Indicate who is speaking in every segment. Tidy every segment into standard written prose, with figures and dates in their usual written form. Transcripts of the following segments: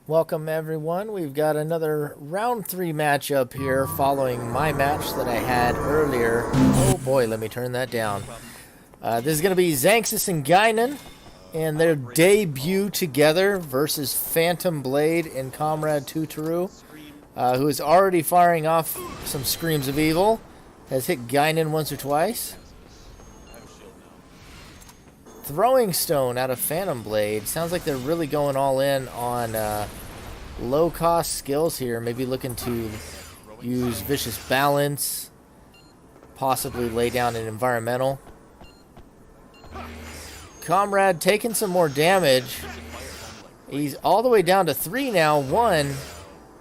Speaker 1: Welcome everyone. We've got another round 3 matchup here following my match that I had earlier. Oh boy, let me turn that down. This is going to be Xanxus and Gaignun and their debut together versus Phantom Blade and Comrade Tuturu, who is already firing off some screams of evil. Has hit Gaignun once or twice. Throwing stone out of Phantom Blade. Sounds like they're really going all in on low-cost skills here. Maybe looking to use Vicious Balance, possibly lay down an environmental. Comrade taking some more damage. He's all the way down to 3 now. 1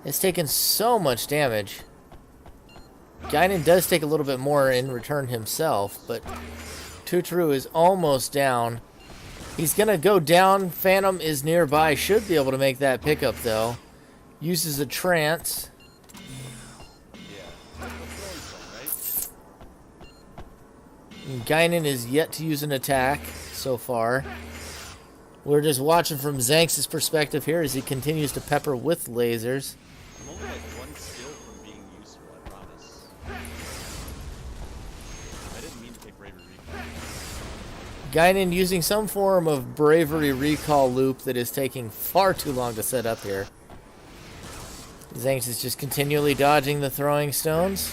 Speaker 1: has taken so much damage. Gaignun does take a little bit more in return himself, but Tuturu is almost down. He's going to go down. Phantom is nearby. Should be able to make that pickup, though. Uses a trance. Gaignun is yet to use an attack so far. We're just watching from Xanxus' perspective here as he continues to pepper with lasers.
Speaker 2: I'm only like 1 skill from being useful, I promise. I didn't mean to take Bravery Recall.
Speaker 1: Gaignun using some form of Bravery Recall loop that is taking far too long to set up here. Xanxus is just continually dodging the throwing stones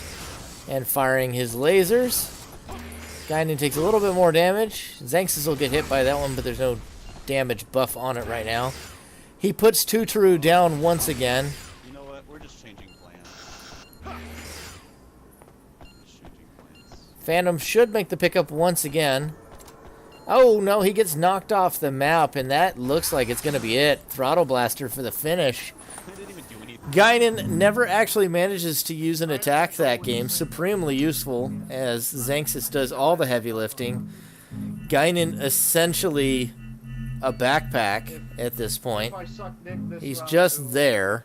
Speaker 1: and firing his lasers. Gaignun takes a little bit more damage. Xanxus will get hit by that one, but there's no damage buff on it right now. He puts Tuturu down once again.
Speaker 2: You know what? We're just changing plans. Just changing plans.
Speaker 1: Phantom should make the pickup once again. Oh no, he gets knocked off the map, and that looks like it's going to be it. Throttle Blaster for the finish.
Speaker 2: I didn't even do anything.
Speaker 1: Gaignun never actually manages to use an attack that game. Supremely useful, as Xanxus does all the heavy lifting. Gaignun essentially a backpack at this point. He's just there.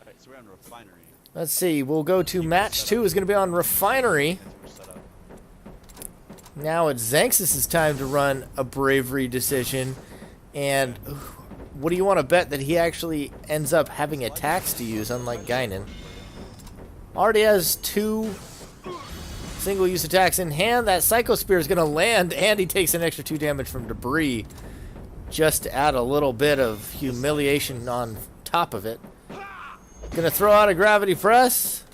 Speaker 2: Alright, so we're on Refinery.
Speaker 1: Let's see, we'll go to match 2 is going to be on Refinery.
Speaker 2: We're set up.
Speaker 1: Now it's Xanxus' time to run a bravery decision. And what do you want to bet that he actually ends up having attacks to use, unlike Gaignun? Already has 2 single-use attacks in hand. That Psycho Spear is going to land, and he takes an extra 2 damage from debris, just to add a little bit of humiliation on top of it. Going to throw out a Gravity Press.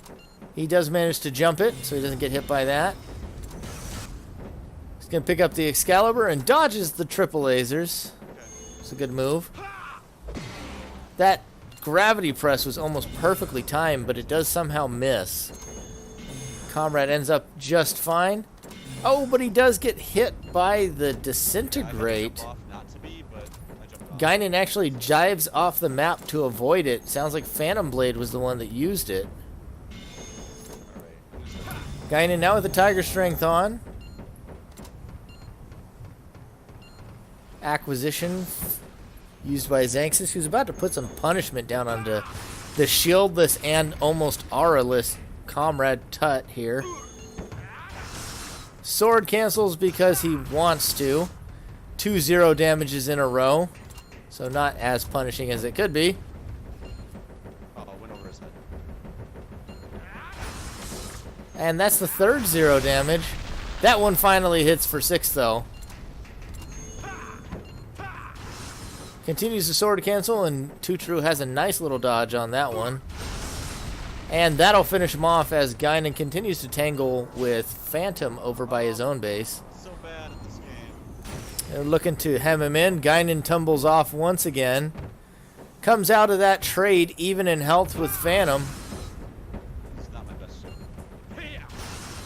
Speaker 1: He does manage to jump it, so he doesn't get hit by that. He's going to pick up the Excalibur and dodges the triple lasers. It's a good move. That Gravity Press was almost perfectly timed, but it does somehow miss. Comrade ends up just fine. Oh, but he does get hit by the Disintegrate. Gaignun actually jives off the map to avoid it. Sounds like Phantom Blade was the one that used it. Gaignun now with the Tiger Strength on. Acquisition used by Xanxus, who's about to put some punishment down onto the shieldless and almost aura-less Comrade Tut here. Sword cancels because he wants to. 2 0 damages in a row. So not as punishing as it could be.
Speaker 2: Went over his head.
Speaker 1: And that's the 3rd 0 damage. That one finally hits for 6 though. Continues to sword cancel, and Tuturu has a nice little dodge on that one. And that'll finish him off as Gaignun continues to tangle with Phantom over by his own base.
Speaker 2: So bad at this game.
Speaker 1: They're looking to hem him in. Gaignun tumbles off once again. Comes out of that trade even in health with Phantom.
Speaker 2: It's not my best show.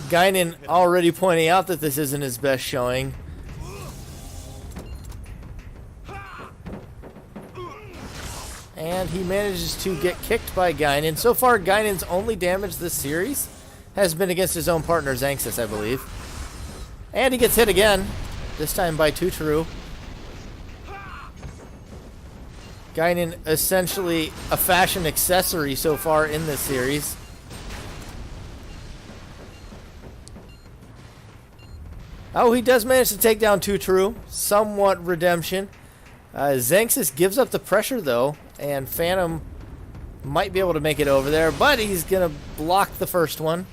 Speaker 1: Gaignun already pointing out that this isn't his best showing. And he manages to get kicked by Gaignun. So far, Gaignun's only damage this series has been against his own partner, Xanxus, I believe. And he gets hit again, this time by Tuturu. Gaignun essentially a fashion accessory so far in this series. Oh, he does manage to take down Tuturu. Somewhat redemption. Xanxus gives up the pressure, though, and Phantom might be able to make it over there, but he's going to block the first one.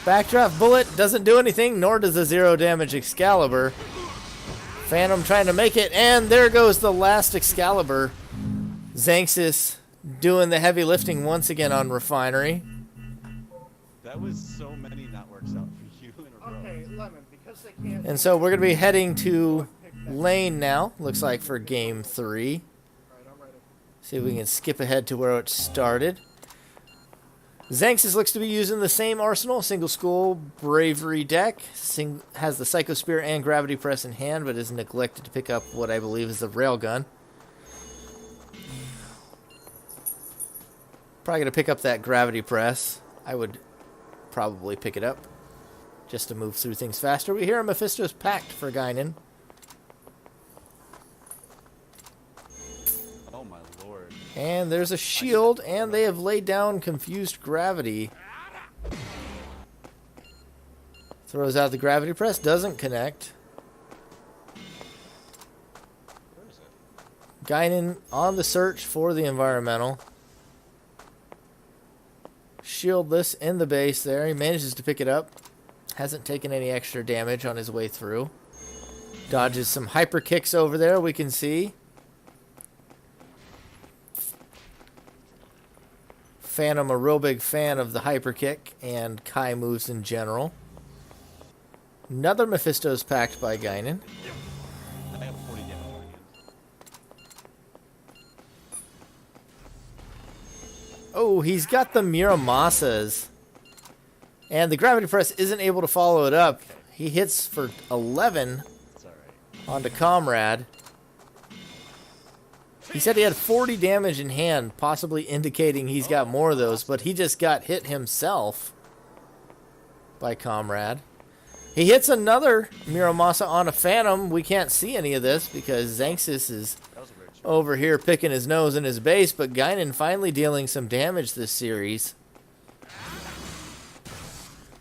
Speaker 1: Backdraft Bullet doesn't do anything, nor does the 0 damage Excalibur. Phantom trying to make it, and there goes the last Excalibur. Xanxus doing the heavy lifting once again on Refinery.
Speaker 2: That was so many networks out for you in a row.
Speaker 3: Okay, Lemon, because they can't.
Speaker 1: And so we're going to be heading to lane now, looks like, for game 3.
Speaker 3: Right, I'm ready.
Speaker 1: See if we can skip ahead to where it started. Xanxus looks to be using the same arsenal, single skull bravery deck. Has the Psycho Spear and Gravity Press in hand, but is neglected to pick up what I believe is the Railgun. Probably going to pick up that Gravity Press. I would probably pick it up just to move through things faster. We hear a Mephisto's Pact for Gaignun.
Speaker 2: Oh my lord.
Speaker 1: And there's a shield, and they have laid down Confused Gravity. Throws out the Gravity Press, doesn't connect.
Speaker 2: Where is it?
Speaker 1: Gaignun on the search for the environmental. Shieldless in the base there. He manages to pick it up. Hasn't taken any extra damage on his way through. Dodges some hyper kicks over there, we can see. Phantom, a real big fan of the hyper kick and Kai moves in general. Another Mephisto's Pact by Gaignun.
Speaker 2: I have 40 damage on you.
Speaker 1: Oh, he's got the Miramasas. And the Gravity Press isn't able to follow it up. He hits for 11
Speaker 2: It's alright.
Speaker 1: onto Comrade. He said he had 40 damage in hand, possibly indicating he's got more of those, but he just got hit himself by Comrade. He hits another Miramasa on a Phantom. We can't see any of this because Xanxus is
Speaker 2: That was a weird shot.
Speaker 1: over here picking his nose in his base, but Gaignun finally dealing some damage this series.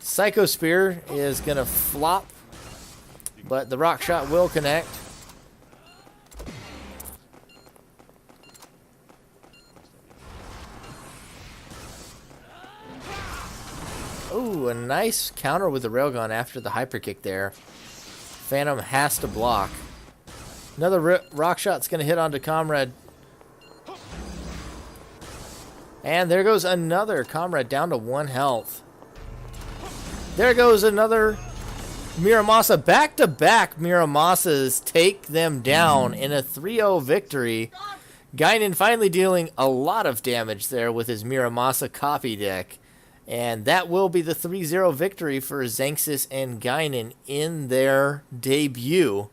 Speaker 1: Psycho Spear is going to flop, but the Rock Shot will connect. Ooh, a nice counter with the Railgun after the Hyper Kick there. Phantom has to block. Another Rock Shot's going to hit onto Comrade. And there goes another Comrade down to 1 health. There goes another Miramasa. Back-to-back Miramasas take them down in a 3-0 victory. Gaignun finally dealing a lot of damage there with his Miramasa copy deck. And that will be the 3-0 victory for Xanxus and Gaignun in their debut.